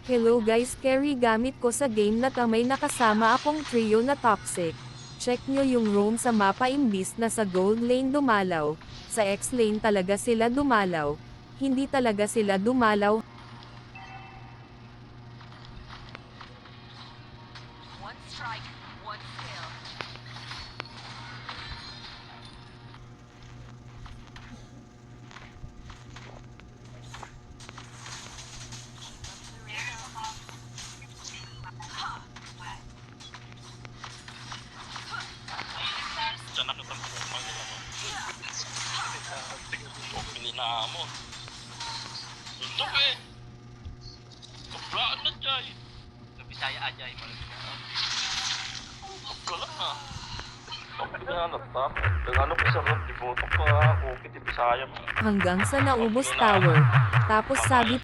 Hello guys, carry gamit ko sa game na may nakasama akong trio na toxic. Check nyo yung roam sa mapa imbis na sa gold lane dumalaw. Sa X lane talaga sila dumalaw. Hindi talaga sila dumalaw. One strike, one kill. Diyan nakita mo kung ano nila mo. O, pinina mo. Tundok eh. Kablaan na dyan. Bisaya aja yung mga Wala na. Okay na nata. Ano ko sa rap, dibotok ka. Okay, di Bisaya mo. Hanggang sa naubos tower. Tapos sabi